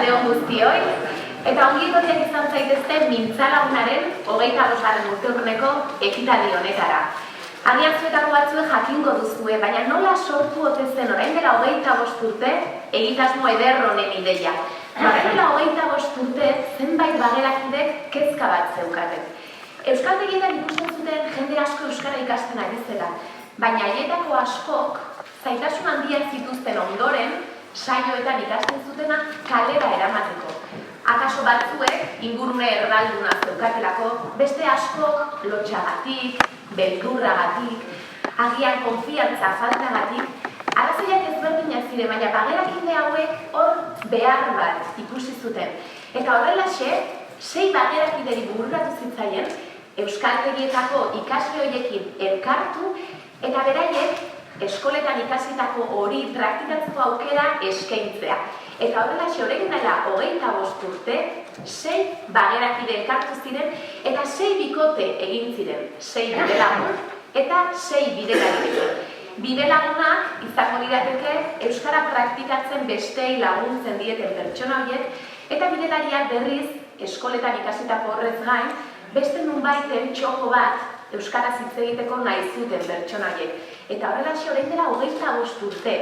Arratsaldeon guztioi, eta ongi etorriak izan zaitezte Mintzalagunaren 25. urteurreneko ekitaldi honetara. Agian zuetako batzuek jakingo duzue, baina nola sortu ote zen orain dela 25 urte egitasmo eder honen ideia. Orain dela 25 urte zenbait bagerakidek kezka bat zeukaten. Euskaltegietan ikusten zuten jende asko euskara ikasten ari zela, baina haietako askok zailtasun handiak zituzten ondoren saioetan ikasten zutena kalera eramateko. Akaso batzuek ingurune erdalduna zeukatelako, beste askok lotxagatik, beldurragatik, agian konfiantza faltagatik, arrazoiak ezberdinak ziren, baina bagerakide hauek hor behar bat ikusi zuten. Eta horrelaxe, 6 bagerakideri bururatu zitzaien, euskaltegietako ikasle horiekin elkartu, eta beraiek eskoletan ikasitako hori praktikatzeko aukera eskaintzea. Eta horrelaxe horrekin dela 25 urte, 6 bagerakide elkartu ziren, eta 6 bikote egin ziren, 6 bidelagun eta 6 bidelagirekin. Bidelagunak izango lirateke euskara praktikatzen bestei laguntzen dieten pertsona horiek, eta bidelariak berriz eskoletan ikasitako horrez gain, beste nunbaiten txoko bat euskaraz hitz egiteko nahi zuten pertsona horiek. Eta horrelaxe orain dela 25 urte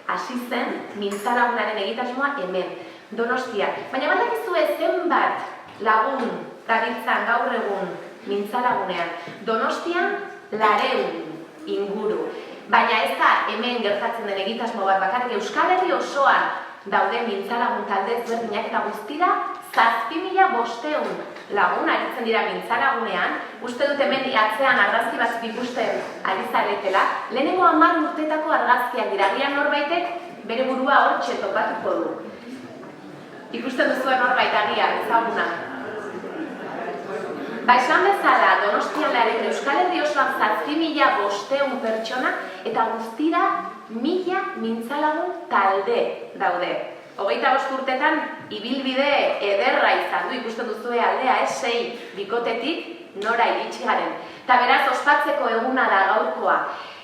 hasi zen Mintzalagunaren egitasmoa hemen, Donostian. Baina badakizue zenbat lagun dabiltzan gaur egun Mintzalagunean. Donostian 200 inguru. Baina ez da hemen gertatzen den egitasmo bat bakarrik, Euskal Herri osoan daude Mintzalagun talde ezberdinak eta guztira 7.500 lagun aritzen dira Mintzalagunean. Uste dut hemen atzean argazki batzuk ikusten ari zaretela. Lehenengo 10 urtetako argazkiak dira, agian norbaitek bere burua hortxe topatuko du. Ikusten duzuen norbait agian, ezaguna. Esan bezala, Donostian Euskal Herri osoan 7.500 pertsona eta guztira 1.000 Mintzalagun talde daude. 25 urtetan ibilbide ederra izan du, ikusten duzue aldea, 6 bikotetik nora iritsi garen. Eta beraz, ospatzeko eguna da gaurkoa.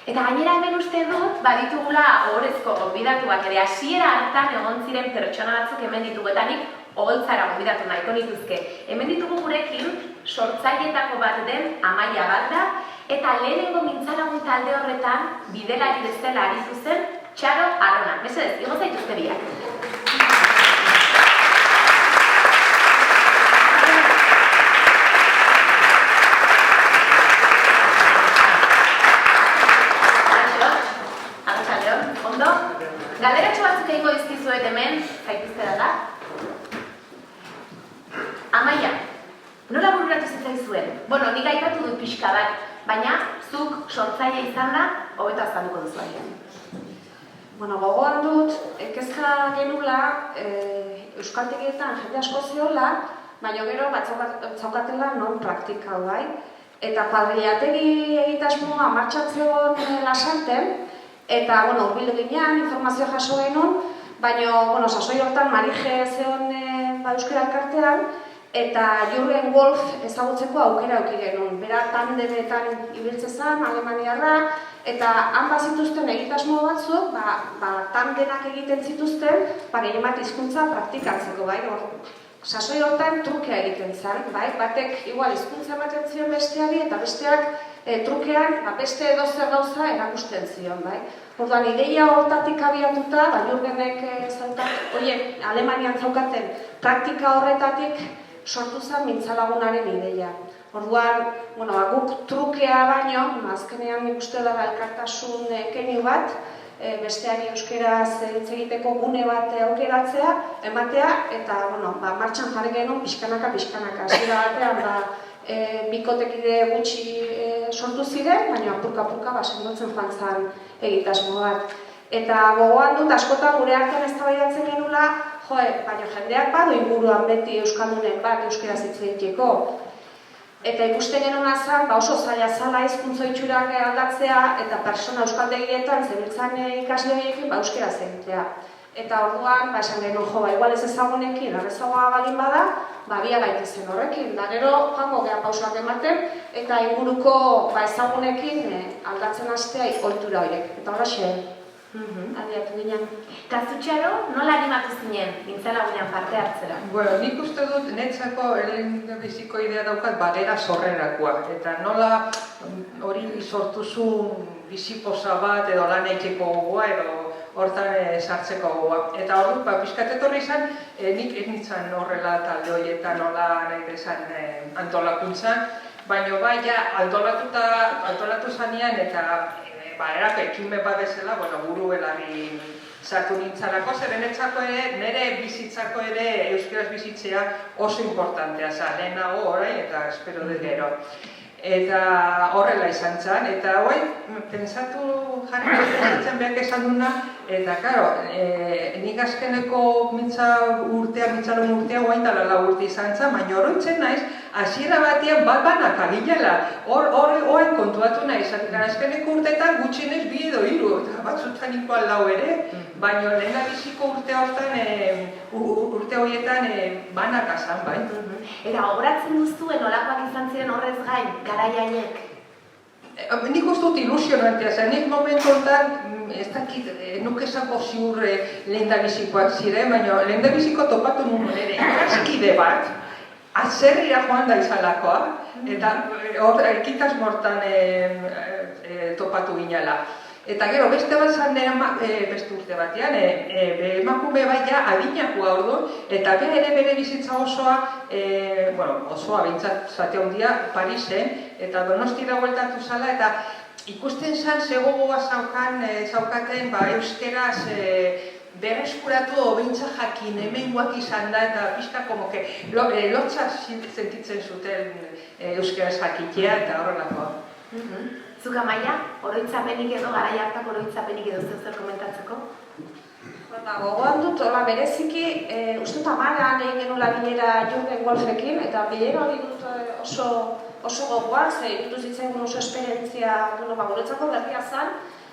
Eta gainera hemen uste dut, baditugula ohorezko gonbidatuak ere, hasiera hartan egon ziren pertsona batzuk hemen ditugu, eta nik oholtzara gonbidatu nahiko nituzke. Hemen ditugu gurekin, sortzaileetako bat den Amaia Balda, eta lehenengo Mintzalagun talde horretan bidelari bezala aritu zen Txaro Arrona. Mesedez, igo zaituzte biak. Galderatxo batzuk egingo dizkizuet hemen, zaituzte da? Amaia, nola bururatu zitzaizuen? Bueno, nik aipatu dut pixka bat, baina zuk sortzaile izan da, hobeto azalduko duzu agian. Bueno, gogoan dut, kezka genula euskaltegietan jende asko ziola, baina gero batzaukatela non praktika bai. Eta kuadrilategi egitasmoa martxatzeon lasanten, eta, bueno, urbildu ginean, informazio jaso genuen, baina, sasoi hortan Marije zeon euskara elkartean, eta Jürgen Wolf ezagutzeko aukera auki genuen. Bera tandemetan ibiltzezan, Alemaniarra, eta han bazituzten egitasmo batzuk, tandenak egiten zituzten, gehien bat hizkuntza praktikatzeko, bai? Sasoi hortan trukea egiten zen, bai? Batek igual hizkuntza ematen zion besteari, eta besteak trukean beste edozer gauza erakusten zion, bai? Orduan, ideia hortatik abiatuta, Jürgenek Alemanian zaukaten praktika horretatik sortu zen Mintzalagunaren ideia. Orduan, guk trukea baino, azkenean nik uste da elkartasun keinu bat, besteari euskeraz hitz egiteko gune bat aukeratzea, ematea, eta martxan jarri genuen pixkanaka. Hasiera batean, bikotekide gutxi sortu ziren, baina apurka sendotzen joan zen egitasmo bat. Eta gogoan dut, askotan gure artean eztabaidatzen genula, baina jendeak badu inguruan beti euskaldunen bat euskeraz hitz egiteko. Eta ikusten genuen zen, oso zaila zala hizkuntza itxurak aldatzea, eta persona euskaltegietan zebiltzan ikasle horiekin euskeraz egitea. Eta orduan, esan genuen, igual ez ezagunekin, errezagoa balin bada, bia gaitezen horrekin. Da gero, joango geha pausak ematen, eta inguruko ezagunekin aldatzen hastea ohitura horiek. Eta horaxe abiatu ginen. Eta zutxaro, nola animatu zinen, mintzalagunean parte hartzera? Bueno, nik uste dut netzako biziko idea daukat bagera sorrerakoa. Eta nola hori sortuzun bizipoza bat edo lan egiteko gogoa edo hortan sartzeko gogoa. Eta hor dut, pixkat etorri izan, nik ez nintzen horrela talde horietan nola nahi bezan antolakuntzan, baina bai ja antolatu zanean eta erako ekimen bat bezala, buru belarri sartu nintzarako, zeren nire bizitzako ere euskaraz bizitzea oso importantea zen, lehenago orain eta espero dut gero. Eta horrela izan zen, eta pensatu jarri behar esan duna, eta karo, nik azkeneko mintzalun urtea guain dala urte izan zen, baina oroitzen naiz, hasiera batean banak aginela, horrein kontuatu nahi, azkeneko urteetan gutxienez bi edo hiru, eta batzutan ikual lau ere, baina lehena biziko urte horietan banak azan, bai. Eta gogoratzen duzuen olakoak izan ziren horrez gain, garaiaiek? Nik uste dut ilusionantea zen, nik momentu honetan, ez dakit, nuk esako ziur lehendabizikoak ziren, baina lehendabiziko topatu nuen ere, ikaskide bat, atzerrira joan da izalakoa, eta ekitaz mortan topatu ginala. Eta gero, beste bat zan beste urte batean, emakume baina adinakoa orduan, eta bere bizitza osoa, osoa bintzat zate handia Parisen, eta Donostira bueltatu zala, eta ikusten zan zegogoa zaukaten euskeraz berreskuratu obintza jakin hemengoak izan da, eta pixka lotza sentitzen zuten euskeraz jakitea eta horrelakoa. Zuka Maia, oroitzapenik edo, garai hartako oroitzapenik edo zer komentatzeko? Gogoan dut, bereziki, uste dut amaran egin genula bilera Jürgen Wolfekin, eta bilera hori dut oso gogoan, ze ikutu zitzaigun oso esperientzia guretzako berria zen,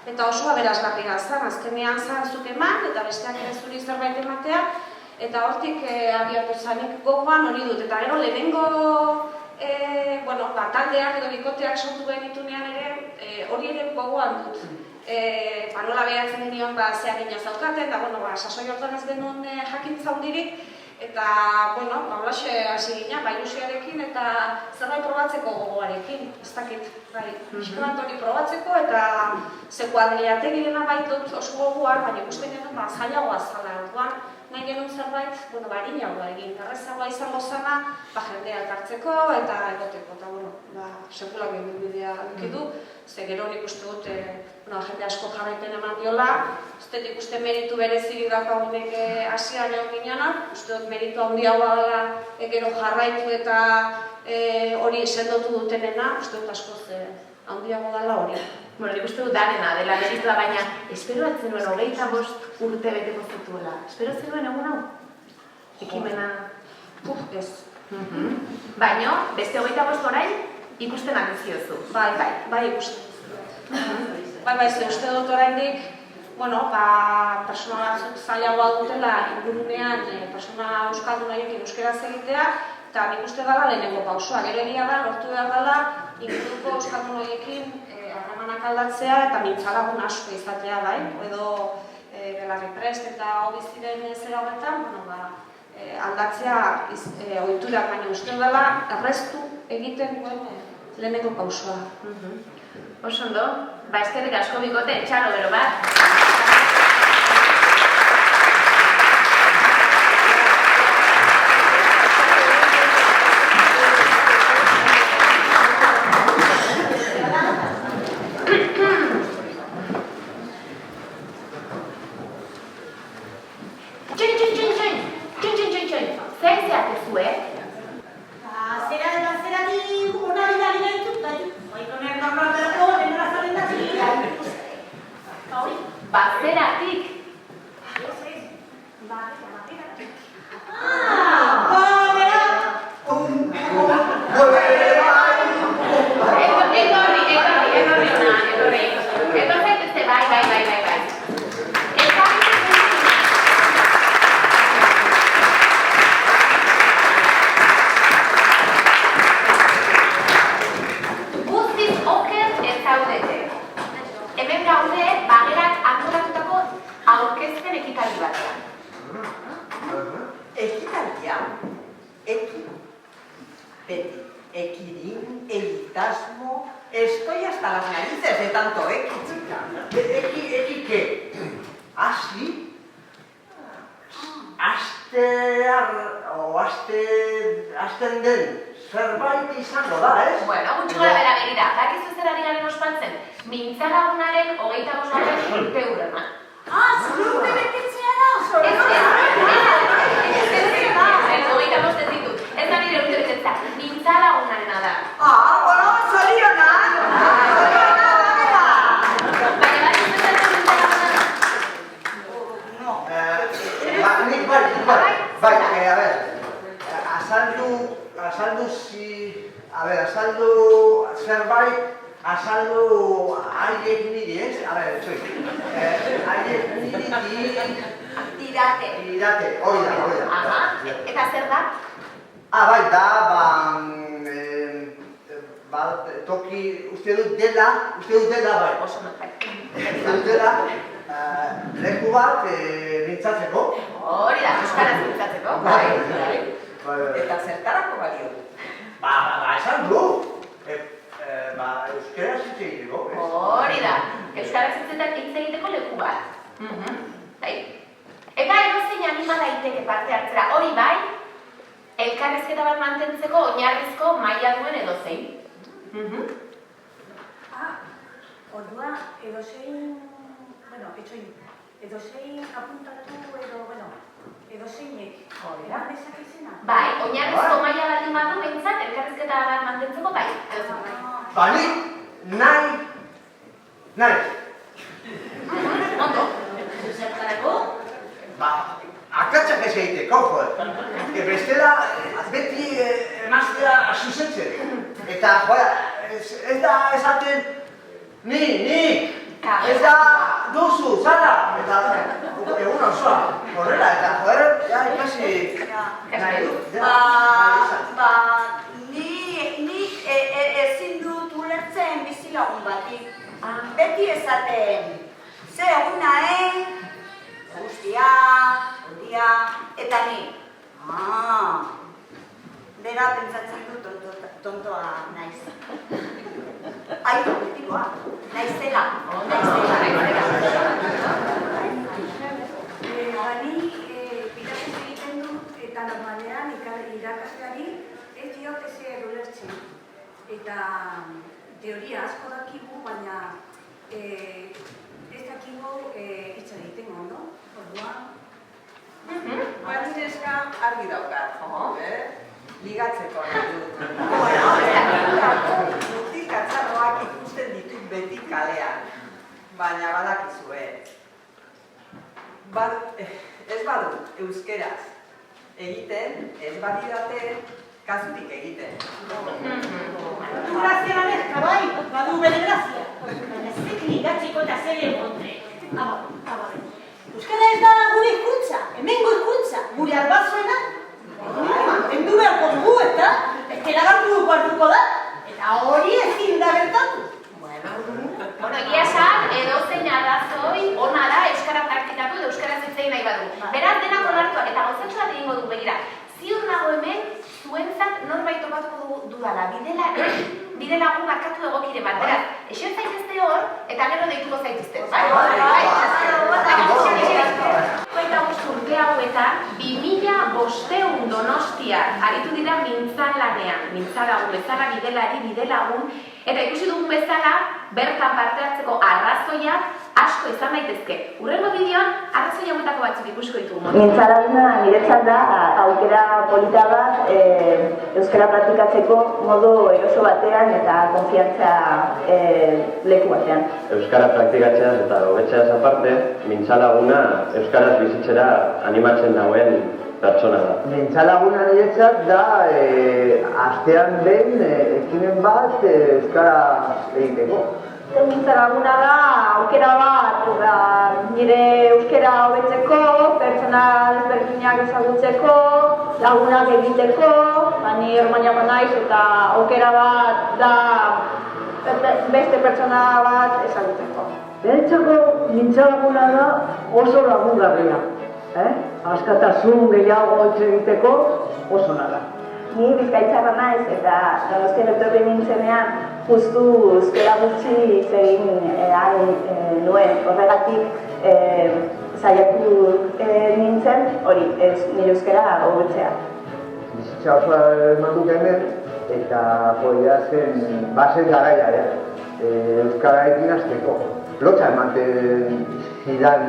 eta oso aberasgarria zen, azkenean zan zuk eman, eta besteak ere zuri zerbait ematea, eta hortik abiatu zanik gogoan hori dut, eta gero lehenengo taldeak edo bikoteak sortu genitunean ere, hori ere gogoan dut. Nola behatzen genion zehar gina zaukaten, eta sasoi hortan ez genuen jakintza hundirik, eta holaxe hasi gina, ilusioarekin eta zerbait probatzeko gogoarekin, ez dakit, pixkanat hori probatzeko, eta zekuadriatek girena baitut oso gogoan, baina ikusten genuen zailagoa zala orduan, nahi genuen zerbait, harinagoa egin, errezagoa izango zana, jendea elkartzeko eta egoteko, eta sekulak egin bidea dukidu, ze gero nik uste dut, jende asko jarraipen eman diola, uste dut ikuste meritu berezirik daukagunek hasian egon ginenak, uste dut meritu handiagoa dela gero jarraitu eta hori sendotu dutenena, uste dut askoz handiago dela hori. Nik uste dut danena dela meritua, baina espero atzen nuen 25 urte beteko zituela. Espero zenuen egun hau? Ekimena... Ez. Baina, beste 25 orain ikusten aldiziozu. Bai ikusten. Bai, ze uste dut oraindik, persona batzuk zailagoa dutela ingurunean persona euskaldun horiekin euskeraz egitea, eta nik uste dela lehenengo pausoa. Gero egia da, lortu behar dela, inguruko euskaldun horiekin harremanak aldatzea eta mintzalagun asko izatea, bai? Edo Belarri Prest eta hobi ziren zera horretan, aldatzea ohiturak, baina uste dela erreztu egiten duen lehenengo pausoa. Oso ondo, eskerrik asko bikote, txalo bero bat. Bazeratik! naia. Eki. Beti. Ekidin, egitasmo. Estoy hasta las narices de tanto eki, chica. Eki ke? Hasi? Asten den zerbait izango da, ez? Bueno, gutxi gara bera begira, dakizu zer ari garen ospatzen, mintzalagunaren 25. urte hurrena. Zure urte betetzea da? Ez 25 ez ditut, ez da nire urte betetzea, mintzalagunarena da. Bueno, zorionak! Baina bat ez zer mintzalaguna? Nik azaldu zerbait, azaldu haiek niri, ez? Haiek niri Dirate, hori da. Aha, eta zer da? Bai, da, toki, uste dut dela, bai. Oso bai. Uste dut dela, leku bat mintzatzeko. Hori da, euskaraz mintzatzeko. Bai. Eta zertarako balio du? Esan du. Euskaraz hitz egiteko. Hori da, euskaraz hitz egiteko leku bat. Bai. Eta edozein anima daiteke parte hartzera, hori bai, elkarrizketa bat mantentzeko oinarrizko maila duen edozein. Ordua, edozein apuntatu edozeinek. Hori da. Desak izena? Bai, oinarrizko maila baldin badu behintzat, elkarrizketa bat mantentzeko bai. Nik nahi. Ondo. Zertarako? Akatsak ez egiteko, joder. Bestela, beti emaztea zuzentzen. Eta, joder, ez da esaten nik. Ez da duzu, zara. Eta, egun osoa. Horrela, eta, joder, ikasi nahi du. Nik ezin dut ulertzen bizilagun batik. Beti esaten, ze eguna, guztia, odia, eta ni. Bera pentsatzen dut tontoa naiz. Aitu, betikoa, naizela. Ni irakurri egiten dut, eta normalean irakasleari ez diot ezer ulertzen. Eta teoria asko dakigu, baina ez dakigu hitz egiten ondo, orduan. Neska argi daukat, ligatzeko nahi dut. Mutil katzarroak ikusten ditut beti kalean, baina badakizue. Ez badu euskeraz egiten, ez badidate kasutik egiten. Grazia baneska, bai, badu bere grazia. Baina zek ligatzeko eta zer egontre. Euskara ez da gure hizkuntza, hemengo hizkuntza, gure arbazuena. Mantendu beharko dugu, eta hartuko da. Eta hori ezin da gertatu. Bueno, egia esan, edozein arazoi ona da euskara praktikatu edo euskaraz hitz egin nahi badu. Beraz, denak onartuak eta gauzatxo bat egingo dugu begira. Ziur nago hemen, zuentzat norbait topatuko dudala, bidelagun markatu egokire bat. Beraz, esen zaitezte hor, eta gero deituko zaituzte. Hogeita bost urte hauetan, 2500 donostiar aritu dira mintzalanean. Mintzalagun bezala, bidelagun, eta ikusi dugun bezala, bertan parte hartzeko arrazoiak asko izan daitezke. Hurrengo bideoan, arrazoi hauetako batzuk ikusiko ditugu. Mintzalaguna niretzat da aukera polita bat euskara praktikatzeko modu eroso batean eta konfiantza leku batean. Euskara praktikatzeaz eta hobetzeaz aparte, mintzalaguna euskaraz bizitzera animatzen dauen pertsona da. Mintzalaguna niretzat da astean behin ekimen bat euskara egiteko. Mintzalaguna da aukera bat nire euskara hobetzeko, pertsona desberdinak ezagutzeko, lagunak egiteko, ni Ermaniako naiz eta aukera bat da beste pertsona bat ezagutzeko. Niretzako mintzalaguna da oso lagungarria. askatasun gehiago hitz egiteko oso nada. Ni Bizkaitarra naiz eta Donostiara etorri nintzenean justu euskara gutxi hitz egin nuen. Horregatik saiatu nintzen hori nire euskara hobetzea. Bizitza osoa eman dut hemen eta zen bazen garaia, euskararekin hasteko. Lotxa ematen zidan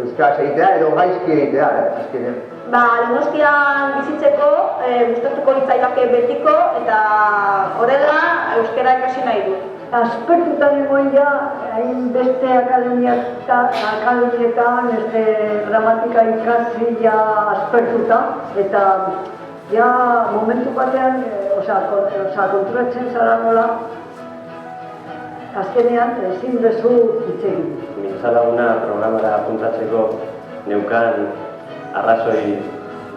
euskaraz egitea edo gaizki egitea, azkenean. Donostian bizitzeko gustatuko litzaidake betiko eta horrela euskara ikasi nahi du. Aspertuta nengoen ja, hain beste akademietan, gramatika ikasi ja aspertuta eta ja momentu batean, konturatzen zara nola, azkenean ezin bezu hitz egin. Mintzalaguna programara apuntatzeko neukan arrazoi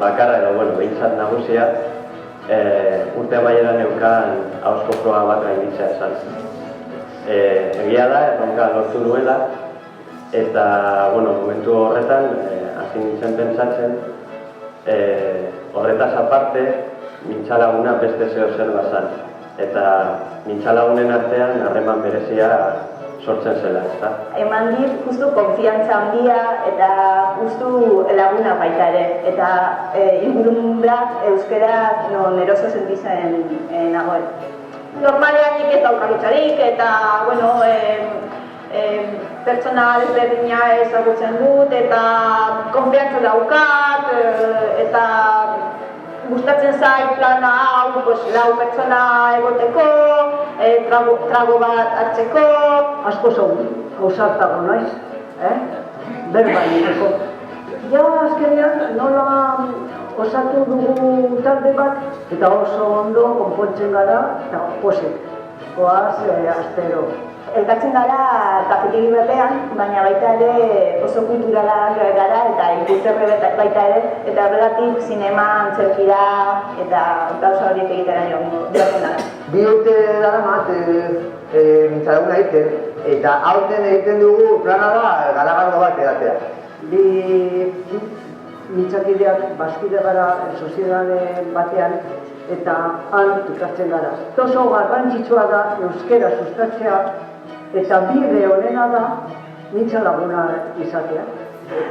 bakarra edo, behintzat nagusia, urte amaiera neukan ahozko froga bat gainditzea esan. Egia da, erronka lortu nuela, eta momentu horretan hasi nintzen pentsatzen, horretaz aparte, mintzalaguna beste zeo zer bazan. Eta mintzalagunen artean harreman berezia sortzen zela, ezta? Eman dit, justu konfiantza handia eta justu laguna baita ere. Eta ingurunbrak euskaraz non eroso sentitzen nagoen. Normalean nik ez daukalutzarik eta, pertsona ezberdina ezagutzen dut eta konfiantza daukat eta gustatzen zait plana hau, lau pertsona egoteko, trago bat hartzeko. Asko ausartago naiz, berba egiteko. Ja, azkenean nola osatu dugu talde bat eta oso ondo konpontzen gara eta posik. Goaz, astero. Elkartzen gara kafetegi batean, baina baita ere oso kulturala gara eta ikusterre baita ere, eta horregatik zinema, antzerkira eta gauza horiek egitera joan dara. 2 urte daramat mintzalaguna egiten eta aurten egiten dugu plana da garagardo bat edatea. Bi mintzakideak bazkide gara soziedade batean eta han tukatzen gara. Oso garrantzitsua da euskara sustatzea eta bide honena da mintzalaguna izatea.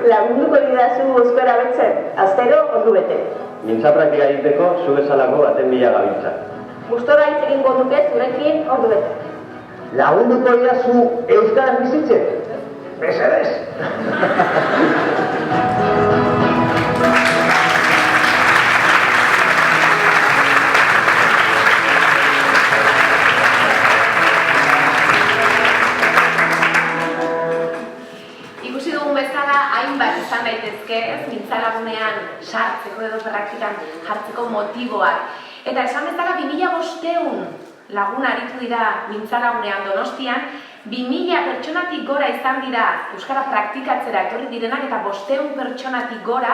Lagunduko didazu euskara betzen, astero ordu bete. Mintza praktika egiteko zu bezalako baten bila gabiltza. Gustora hitz egingo nuke zurekin ordu bete. Lagunduko didazu euskaraz bizitzen? Mesedez! Izan daitezke, mintzalagunean sartzeko edo praktikan jartzeko motiboak. Eta esan bezala 2500 lagun aritu dira mintzalagunean Donostian, 2000 pertsonatik gora izan dira euskara praktikatzera etorri direnak eta 500 pertsonatik gora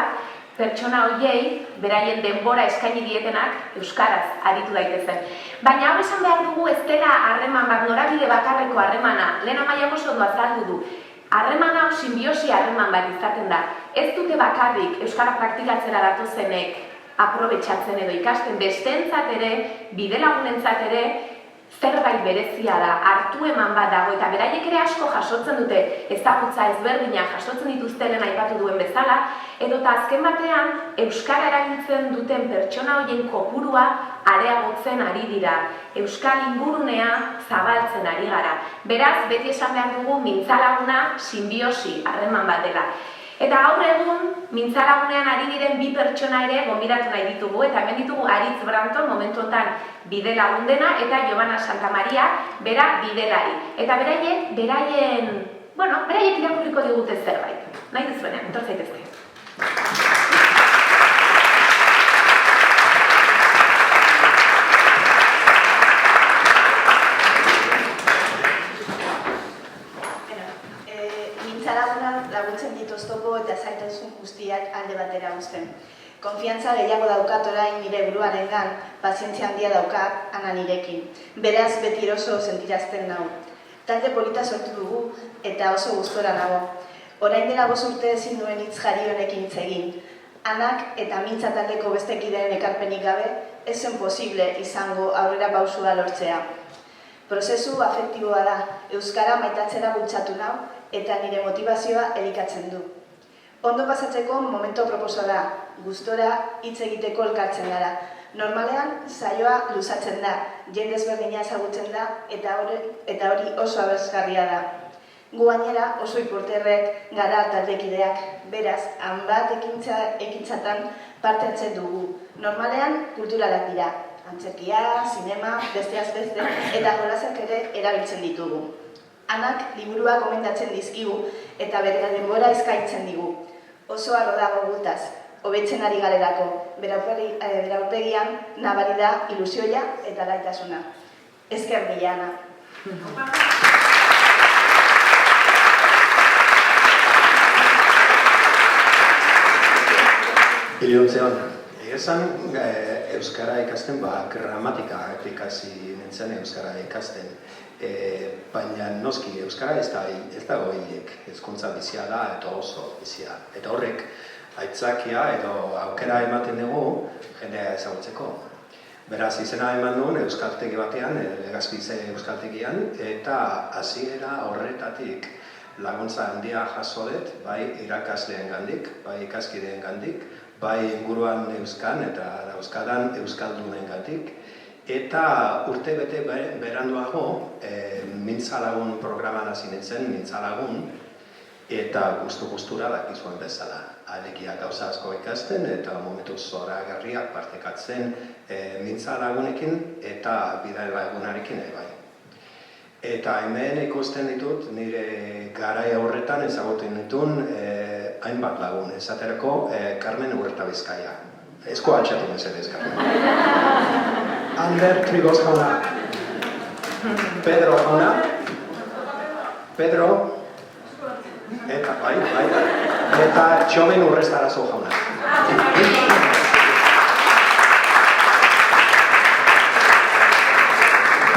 pertsona horiei beraien denbora eskaini dietenak euskaraz aritu daitezen. Baina hau esan behar dugu ez dela harreman bat, norabide bakarreko harremana, lehen Amaia oso ondo azaldu du. Harreman hau sinbiosi harreman bat izaten da. Ez dute bakarrik euskara praktikatzera datozenek aprobetxatzen edo ikasten, besteentzat ere, bidelagunentzat ere, zerbait berezia da, hartu eman bat dago, eta beraiek ere asko jasotzen dute ezagutza ezberdina jasotzen dituztenen aipatu duen bezala, edota azken batean euskara erabiltzen duten pertsona horien kopurua areagotzen ari dira. Euskal ingurunea zabaltzen ari gara. Beraz, beti esan behar dugu mintzalaguna sinbiosi harreman bat dela. Eta gaur egun, mintzalagunean ari diren 2 pertsona ere gonbidatu nahi ditugu, eta hemen ditugu Aritz Branton, momentu honetan bide lagundena, eta Jovana Santamaria, bera bidelari. Eta beraien irakurriko digute zerbait. Nahi duzuenean, etor zaitezke. Laguntzen dituztoko eta zaitasun guztiak alde batera uzten. Konfiantza gehiago daukat orain nire buruarengan, pazientzia handia daukat ana nirekin. Beraz, beti eroso sentirazten nau. Talde polita sortu dugu eta oso gustora nago. Orain dela 5 urte ezin duen hitz jari honekin hitz egin. Anak eta mintza taldeko beste kideen ekarpenik gabe, ez zen posible izango aurrera pausua lortzea. Prozesu afektiboa da, euskara maitatzera bultzatu nau eta nire motivazioa elikatzen du. Ondo pasatzeko momento proposa da, gustora hitz egiteko elkartzen gara. Normalean, saioa luzatzen da, jende ezberdina ezagutzen da eta hori oso aberasgarria da. Gu gainera oso ipurterrek gara taldekideak, beraz, hainbat ekintzatan parte hartzen dugu. Normalean, kulturalak dira, antzerkia, sinema, besteaz beste, eta jolasak ere erabiltzen ditugu. Anak liburua gomendatzen dizkigu eta bere denbora eskaintzen digu. Oso harro dago gutaz, hobetzen ari garelako, bere aurpegian nabari da ilusioia eta gaitasuna. Esker mila, Ana. Iliontzean, egezan euskara ikasten, gramatika ikasi nintzen euskara ikasten. Baina noski, euskara ez dago hilek, hezkuntza bizia da eta oso bizia. Eta horrek, aitzakia edo aukera ematen dugu jendea ezagutzeko. Beraz, izena eman nuen euskaltegi batean, Legazpize euskaltegian, eta hasiera horretatik laguntza handia jaso dut, bai irakasleen gandik, bai ikaskideen gandik, bai inguruan euskan eta euskadan euskaldunen gandik, eta urte bete beranduago mintzalagun programan hasi nintzen, mintzalagun, eta guztu-guztura dakizuen bezala. Alegia gauza asko ikasten eta momentu zoragarriak partekatzen mintzalagunekin eta bidailagunarekin bai. Eta hemen ikusten ditut nire garaia horretan ezagutzen ditun hainbat lagun, esaterako Carmen Huerta Bizkaia. Esko altxatu mesedez, Carmen. Ander Trigos jauna. Pedro jauna. Pedro. Eta bai. Eta Txomen Urrestarazo jauna.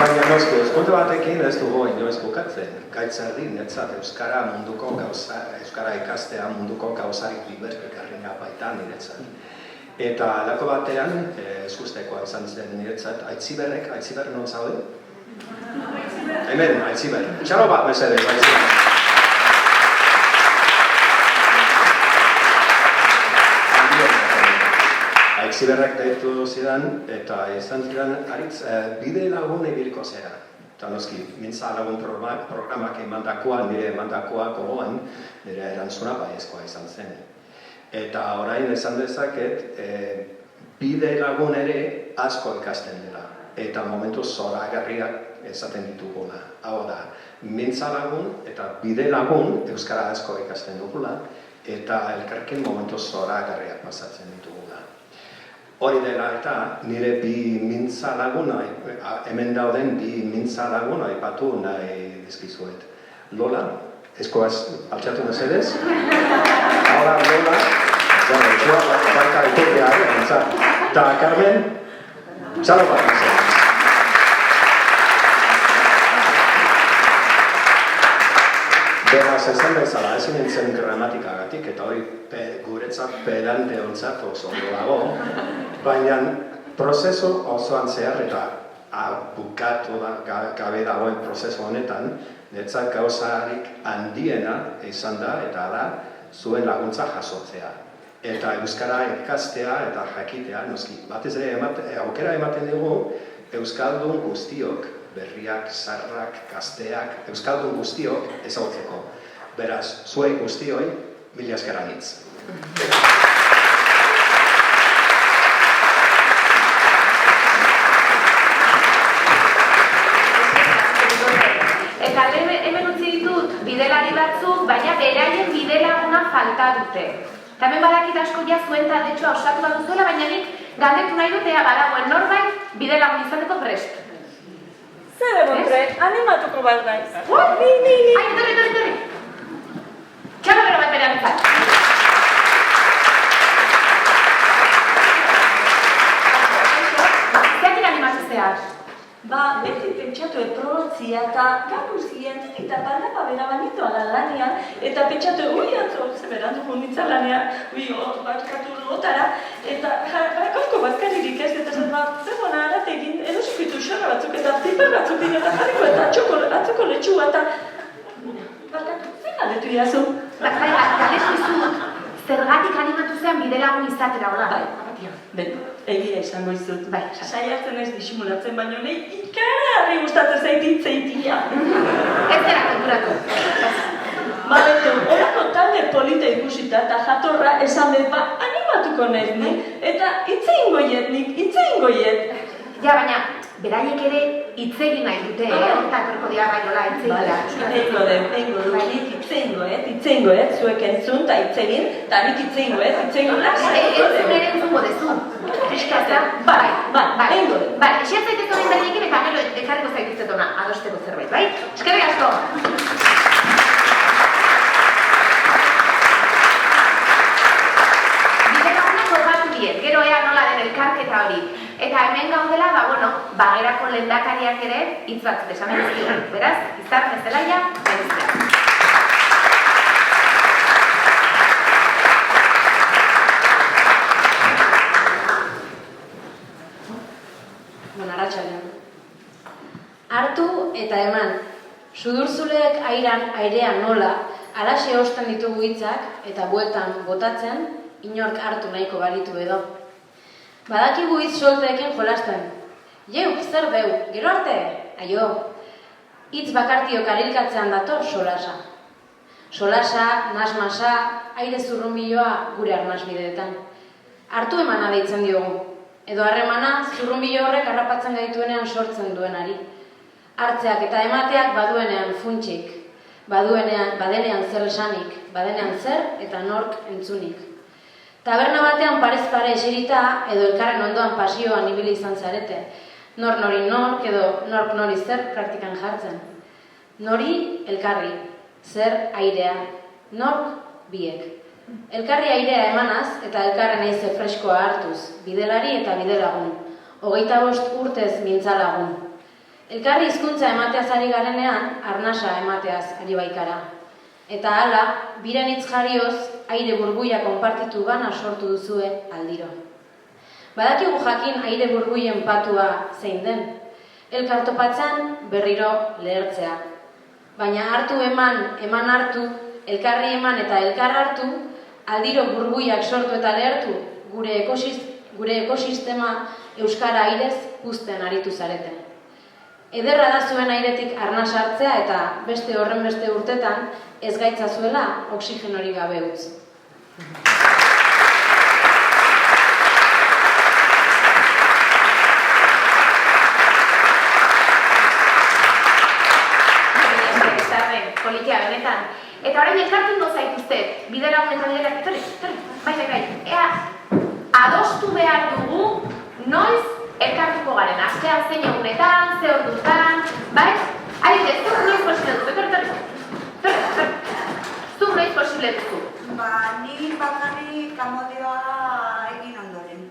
Baina noski, eskonte batekin ez dugu inoiz bukatzen. Gaitzerdi, netzat euskara munduko gauza, euskara ikastea munduko gauzarik biberrikarrina baita niretzat. Eta alako batean, eskustekoa izan zen niretzat, Aitziber non zaude? Hemen, Aitziber. Txalo bat mesedez, Aitziber. Aitziberrak deitu zidan, eta izan zidan haritz bide lagun ebiliko zera. Eta noski, mintza lagun programak emandakoa, nire emandakoa gogoan, nire erantzuna baiezkoa izan zen. Eta orain esan dezaket, bide lagun ere asko ikasten dela. Eta momentu zoragarriak esaten ditugula. Hau da, mintza lagun eta bide lagun euskara asko ikasten dugula, eta elkarrekin momentu zoragarriak pasatzen ditugula. Hori dela eta nire bi mintza laguna, hemen dauden bi mintza laguna aipatu nahi dizkizuet. Lola, eskoaz altxatu mesedez. Ahora Lola, etxua baita ikutea, eta Carmen, txalo bat mesedez. Beraz, esan bezala, ezin nintzen gramatikagatik, eta hori guretzat pedante ontzat oso ondo dago, baina prozesu osoan zehar eta bukatu gabe dagoen prozesu honetan, netzat gauzarik handiena izan da, eta da, zuen laguntza jasotzea. Eta euskara ikastea eta jakitea, noski, batez ere aukera ematen dugu, euskaldun guztiok, berriak, zarrak, gazteak, euskaldun guztiok ezagutzeko. Beraz, zuei guztioi, mila esker anitz. Eta hemen utzi ditut bidelari batzuk, baina beraien bidelaguna falta dute. Eta hemen badakit asko ja zuen taldetxoa osatu bat duzuela, baina nik galdetu nahi dut ea badagoen norbait bidelagun izateko prest. Zer egontret, animatuko bat naiz. Ni. Ai, etorri. Txalo bero bat berean izan. Zeatik animatu zehar? beti pentsatu probatzia eta gau zien, eta balaba bera banitu ala lanian, eta pentsatu, atzo, zeberandu funditza lanian, batkatu lotara, eta gaurko bazkaririk ez, eta zemona arategin, edosukitu xorra batzuk, eta piper batzuk din, eta jarriko, eta atzoko letxua, eta barkatu, zen galdetu iazu. Galezu izut, zergatik animatu zean bidelagun izatera hola? Egia izango izut, saiatzen ez disimulatzen, baino nahi ikararri gustatzen zait hitzeitia. Ez dira konturatu. Baletu, horako talde polita ikusita eta jatorra esan dut, animatuko nahez ni, eta hitzeingoiet nik, hitzeingoiet. Ja, baina, beraiek ere hitzegin nahi dute, eta etorko dira gainola hitzegila. Eingo du, nik hitzeingoet, zuek entzun eta hitzegin, eta nik hitzeingoet, Entzun ere entzungo dezu. Eskazta? Bai, eingo du. Bai, esiat zaitez horrein berriekin eta gero ekarriko zaituzet ona, adosteko zerbait, bai? Eskerrik asko! Gero ea nola den elkarketa hori. Eta hemen gaudela, bagerako lehendakariak ere hitz batzuk esan dizkigu. Beraz, Izar Mezelaia, beriztea. Arratsaldean. Hartu eta eman. Sudurzuleek airean nola, alaxe osten ditugu hitzak eta bueltan botatzen, inork hartu nahiko balitu edo. Badakigu hitz solteekin jolasten. Jeuk, zer deu, gero arte? Aio. Hitz bakartio karilkatzean dator solasa. Solasa, nasmasa, aire zurrunbiloa gure arnasbideetan. Hartu emana deitzen diogu. Edo harremana zurrunbilo horrek harrapatzen gaituenean sortzen duenari. Hartzeak eta emateak baduenean funtsik, badenean zer esanik, badenean zer eta nork entzunik. Taberna batean parez pare eserita edo elkarren ondoan pasioan ibili izan zarete. Nor nori nork edo nork nori zer praktikan jartzen. Nori elkarri, zer airea, nork biek. Elkarri airea emanaz eta elkarren eize freskoa hartuz, bidelari eta bidelagun, 25 urtez mintzalagun. Elkarri hizkuntza emateaz ari garenean, arnasa emateaz ari baikara. Eta hala, biren hitz jarrioz, aire burbuia konpartitu gana sortu duzue aldiro. Badakigu jakin aire burbuien patua zein den, elkartopatzen berriro lehertzea. Baina hartu eman hartu, elkarri eman eta elkar hartu, aldiro burbuiak sortu eta lehertu, gure ekosistema euskara airez puzten aritu zarete. Ederra da zuen airetik arnas hartzea eta beste horren beste urtetan ez gaitzazuela oxigenori gabe utz. Politia benetan. Eta orain elkartu ingo zaituztet, bidelagun eta bidelak, bai, ea, adostu behar dugu, noiz elkartuko garen, astean zein egunetan, ze ordutan, bai? Adibidez, zuk noiz posible duzu, zuk noiz posible duzu. Ni bakarrik amodioa egin ondoren.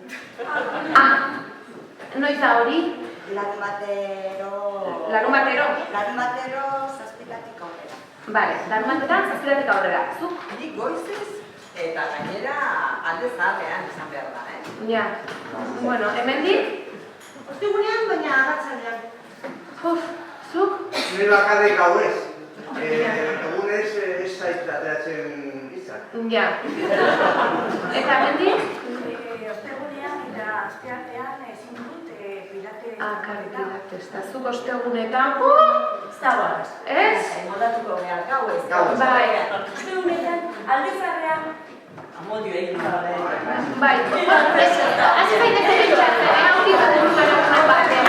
Noiz da hori? Larun batero zazpilatik aurrera. Bale, larun zazpilatik aurrera. Zuk? Nik goizez eta gainera alde zaharrean izan behar da, Ja. Bueno, hemendik? Ostegunean, baina arratsalean. Zuk? Ni bakarrik hau ez. Egunez ez zait ateratzen izan. Ja. Eta hemendik? Ostegunean eta asteartean ezin dut pilates. Pilates. Eta zuk ostegunetan? Zagoaz. Ez? Moldatuko behar, gau ez. Bai. Ostegunetan, alde zaharrean, amodio egin gara. Bai. Hasi zaitez pentsatzen, hori bat dut batean.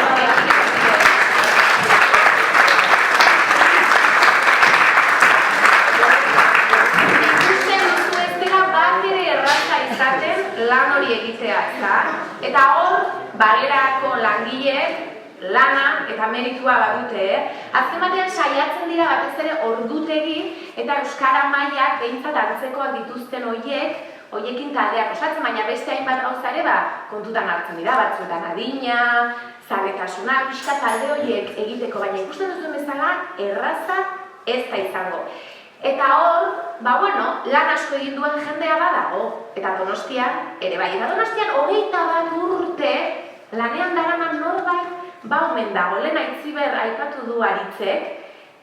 Ikusten duzu ez dela bat ere erraza izaten lan hori egitea, eta hor, bagerako langileek lana eta meritua badute, Azken batean saiatzen dira batez ere ordutegi eta euskara mailak behintzat hartzekoak dituzten horiek hoiekin taldeak osatzen, baina beste hainbat gauza ere kontutan hartzen dira, batzuetan adina, zabetasuna, pixka talde horiek egiteko, baina ikusten duzuen bezala erraza ez da izango. Eta hor, lan asko egin duen jendea badago, eta Donostian ere bai. Eta Donostian 21 urte lanean daraman norbait omen dago. Lehen Aitziber aipatu du Aritzek,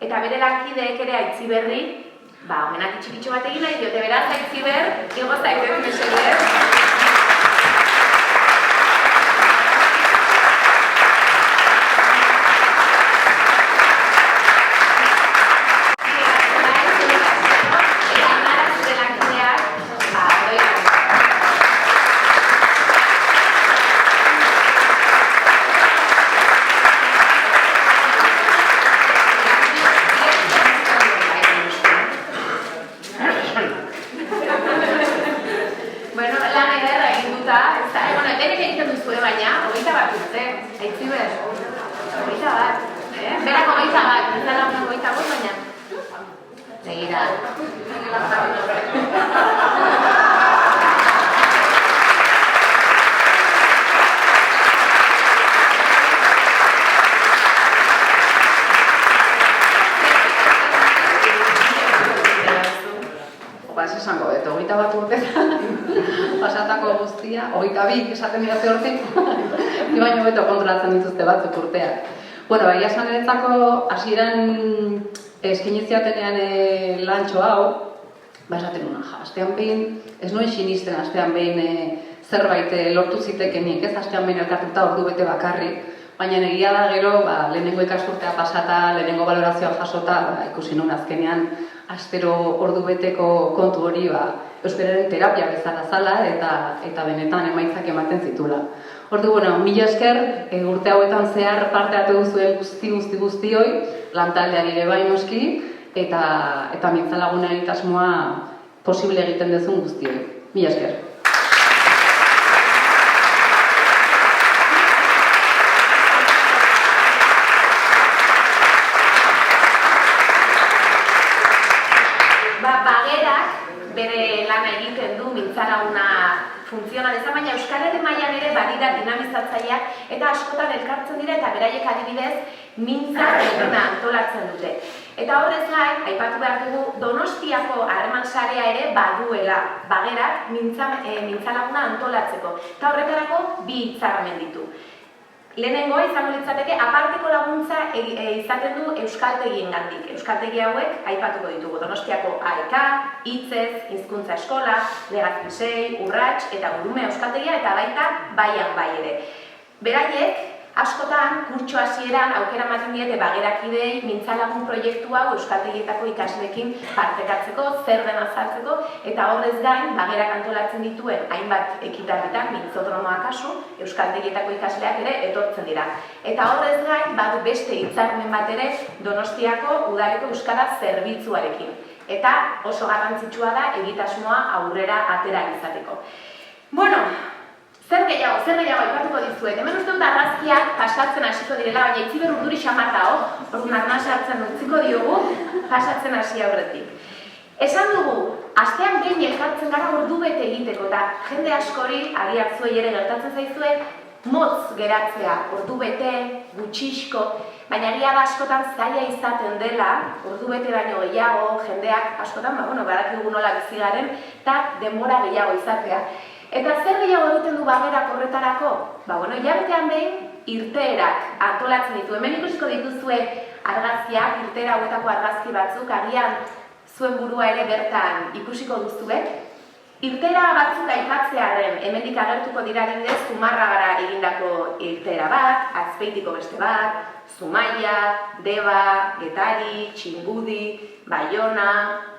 eta bere lankideek ere Aitziberri, omenak txikitxo bat egin nahi diote, beraz Aitziber, igo zaitez mesedez. Pasatako guztia, 22 esaten dira hortik, baina beto kontrolatzen dituzte batzuk urteak. Egia esan niretzako hasieran eskiniziatenean lantxo hau, esaten nuen, astean behin, ez nuen sinisten astean behin zerbait lortu zitekenik, ez astean behin elkartuta ordu bete bakarrik, baina egia da gero, lehenengo ikasturtea pasata, lehenengo balorazioa jasota, ikusi nuen azkenean, astero ordu beteko kontu hori euskararen terapia bezala zala eta benetan emaitzak ematen zitula. Ordu, mila esker, urte hauetan zehar parte hartu duzuen guztioi, lantaldeari ere bai noski, eta mintzalaguna egitasmoa posible egiten duzun guztioi. Mila esker. Bere lana egiten du mintzalaguna funtziona dezan, baina euskararen mailan ere badira dinamizatzaileak eta askotan elkartzen dira eta beraiek adibidez mintza eguna antolatzen dute. Eta horrez gain, aipatu behar dugu Donostiako harreman sarea ere baduela bagerak mintzalaguna antolatzeko. Eta horretarako 2 hitzarmen ditu. Lehenengoa izango litzateke aparteko laguntza izaten du euskaltegiengandik. Euskaltegi hauek aipatuko ditugu Donostiako AEK, Hitzez, Hizkuntza Eskola, Legazpisei, Urrats eta Gurume euskaltegia eta baita baian bai ere. Beraiek askotan kurtso hasieran aukera ematen diete bagerakidei mintzalagun proiektu hau euskaltegietako ikasleekin partekatzeko, zer den azaltzeko eta horrez gain bagerak antolatzen dituen hainbat ekitalditan mintzodromoa kasu euskaltegietako ikasleak ere etortzen dira. Eta horrez gain badu beste hitzarmen bat ere Donostiako udaleko euskara zerbitzuarekin. Eta oso garrantzitsua da egitasmoa aurrera atera izateko. Zer gehiago aipatuko dizuet. Hemen uste dut argazkiak pasatzen hasiko direla, baina Aitziber urduri xamar dago, orduan arnasa hartzen utziko diogu, pasatzen hasi aurretik. Esan dugu, astean behin elkartzen gara ordu bete egiteko, eta jende askori, agian zuei ere gertatzen zaizue, motz geratzea, ordu bete, gutxisko, baina egia da askotan zaila izaten dela, ordu bete baino gehiago, jendeak askotan, badakigu nola bizi garen, eta denbora gehiago izatea. Eta zer gehiago egiten du bagerak horretarako? Hilabetean behin irteerak antolatzen ditu. Hemen ikusiko dituzue argazkiak, irteera hauetako argazki batzuk, agian zuen burua ere bertan ikusiko duzue. Irteera batzuk aipatzearen, hemendik agertuko dira adibidez Zumarragara egindako irteera bat, Azpeitiko beste bat, Zumaia, Deba, Getari, Txingudi, Baiona,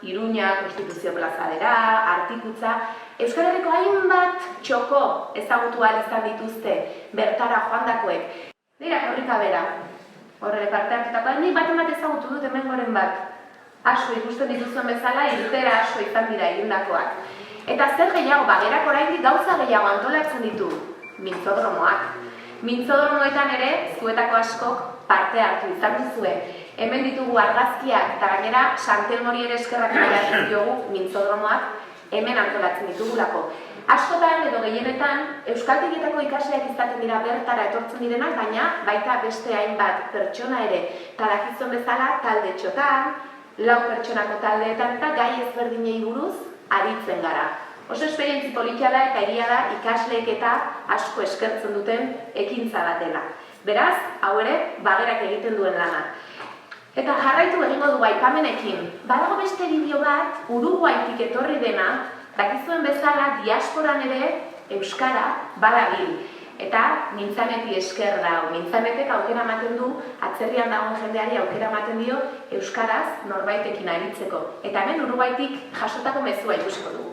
Iruña, Konstituzio plazadera, Artikutza. Euskal Herriko hainbat txoko ezagutu ahal izan dituzte bertara joandakoek. Dira, korrika bera, horre parte hartutako, nik bat ezagutu dut hemen goren bat. Asko ikusten dituzuen bezala, irtera asko izan dira egindakoak. Eta zer gehiago, bagerak oraindik gauza gehiago antolatzen ditu, mintzodromoak. Mintzodromoetan ere, zuetako askok parte hartu izan duzue. Hemen ditugu argazkiak eta gainera Santelmori ere eskerrak diogu mintzodromoak hemen antolatzen ditugulako. Askotan edo gehienetan euskaltegietako ikasleak izaten dira bertara etortzen direnak, baina baita beste hainbat pertsona ere. Eta dakizuen bezala talde txotan, 4 pertsonako taldeetan eta gai ezberdinei buruz aritzen gara. Oso esperientzi politia da eta egia da ikasleek eta asko eskertzen duten ekintza bat dela. Beraz, hau ere, bagerak egiten duen lana. Eta jarraitu egingo du aipamenekin. Badago beste bideo bat, Uruguaitik etorri dena, dakizuen bezala diasporan ere euskara badabil. Eta Mintzaneti esker da. Mintzanetek aukera ematen du, atzerrian dagoen jendeari aukera ematen dio euskaraz norbaitekin aritzeko. Eta hemen Uruguaitik jasotako mezua ikusiko dugu.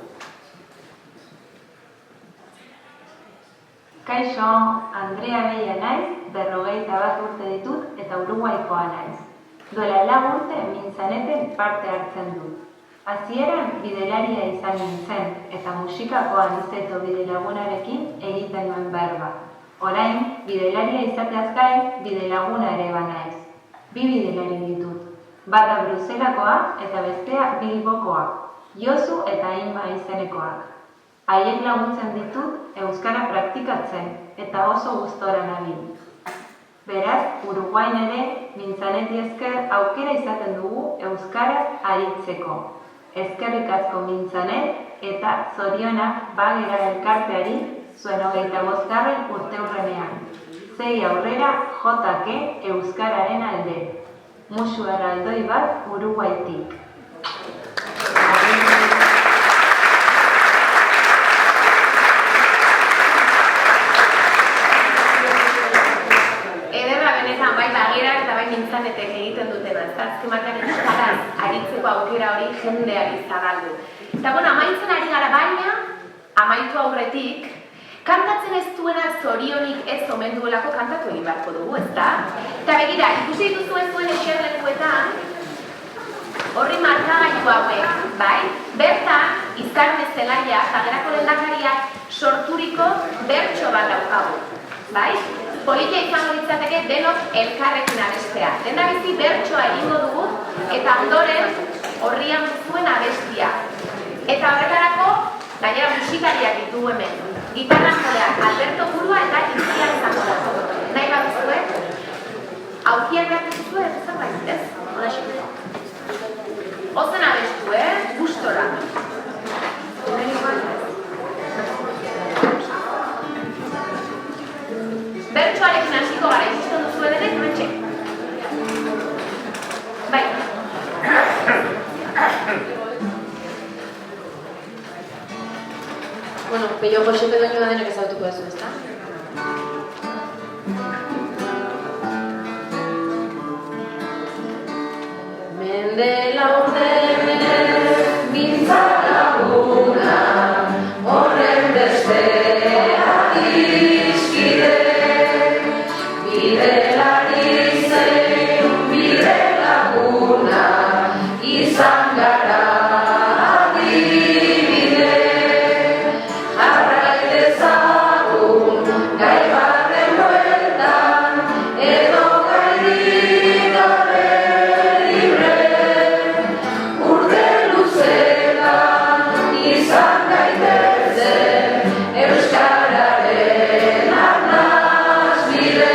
Kaixo, Andrea Beia naiz, 51 urte ditut eta Uruguaikoa naiz. Duela 4 urte Mintzaneten parte hartzen dut. Hasieran bidelaria izan nintzen eta musikakoa nizeto bidelagunarekin egiten nuen berba. Orain, bidelaria izateaz gain bidelaguna ere banaiz. 2 bidelari ditut. Bata Bruselakoa eta bestea Bilbokoa. Josu eta Inma izenekoak. Haiek laguntzen ditut euskara praktikatzen eta oso gustora nabil. Beraz, Uruguain ere Mintzaneti esker aukera izaten dugu euskaraz aritzeko. Eskerrik asko Mintzanet eta zorionak bagera elkarteari zuen 25. urteurrenean. Sei aurrera JK euskararen alde. Musu erraldoi bat Uruguaitik. Bai bagerak eta bai Mintzanetek egiten dutena, ez da azkematean euskaraz aritzeko aukera hori jendeari zabaldu. Eta amaitzen ari gara baina, amaitu aurretik, kantatzen ez duena zorionik ez omen duelako kantatu egin beharko dugu, ez da? Eta begira, ikusi dituzuen zuen eserlekuetan, horri markagailu hauek, bai? Bertan, Izarne Zelaia, Bagerako lehendakariak sorturiko bertso bat daukagu, bai? Politia izango litzateke denok elkarrekin abestea. Lehendabizi bertsoa egingo dugu eta ondoren horrian zuen abestia. Eta horretarako, gainera musikariak ditugu hemen. Gitarran joleak Alberto Burua eta Izia izango da. Nahi bat zuen? Aukiak behar zuen, zerbait, ez? Ozen abestu, gustora. Bertsoarekin hasiko gara, ikusten duzu edenek, mentxe. Bai. Bueno, Pello Jose Pedoño da denek ezagutuko duzu, ezta? Mendela urdenez, mintzalaguna, horren besteak izkide. Bidelari zein bidelaguna izan gara adibide. Jarrai dezagun gai baten bueltan edo gairik gabe libre. Urte luzetan izan gaitezen euskararen arnaz bide.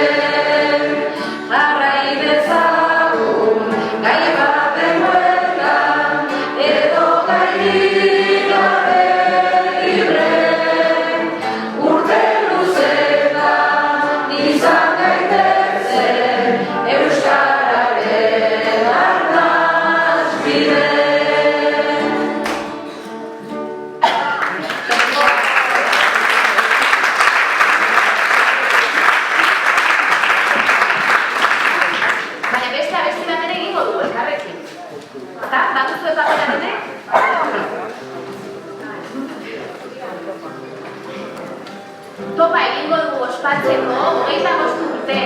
Topa egingo dugu ospatzeko 25 urte.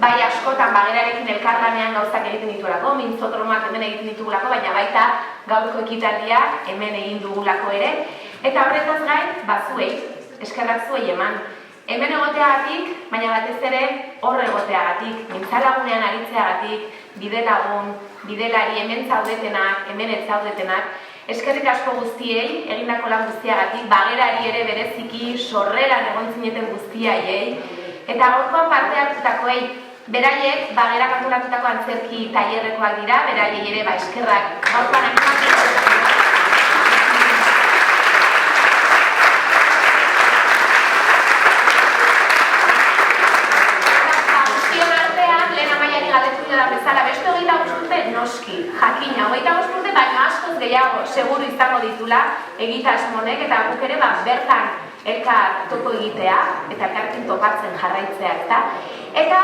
bai askotan bagerarekin elkarlanean gauzak egiten ditugulako, mintzotromak hemen egiten ditugulako, baina baita gaurko ekitaldia hemen egin dugulako ere. Eta horretaz gain, zuei, eskerrak zuei eman. Hemen egoteagatik, baina batez ere hor egoteagatik, mintzalagunean aritzeagatik, bidelagun, bidelari hemen zaudetenak, hemen ez zaudetenak, eskerrik asko guztiei, egindako lan guztiagatik, bagerari ere bereziki, sorreran egon zineten guztiaiei, eta gaurkoan parte hartutakoei, beraiek bagera kantolatutako antzerki tailerrekoak dira, beraiei ere eskerrak gaurkoan animatiko. Bezala, beste 25 urte noski, jakina, 25 urte baina askoz gehiago seguru izango ditula egitasmonek eta guk ere bertan elkar topo egitea eta elkarrekin topatzen jarraitzea eta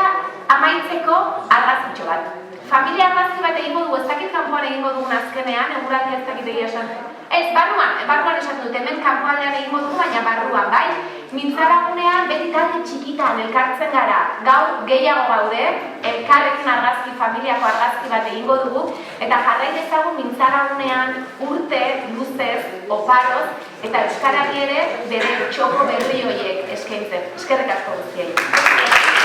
amaitzeko argazkitxo bat. Familia argazki bat egingo dugu, ez dakit kanpoan egingo dugun azkenean, eguraldi ez dakit egia esan. Ez, barruan esaten dut, hemen kanpoan egingo dugu, baina barruan, bai? Mintzalagunean beti talde txikitan elkartzen gara, gaur gehiago gaude, elkarrekin argazki, familiako argazki bat egingo dugu, eta jarrai dezagun mintzalagunean urte, luzez, oparoz, eta euskarari ere bere txoko berri horiek eskaintzen. Eskerrik asko guztiei.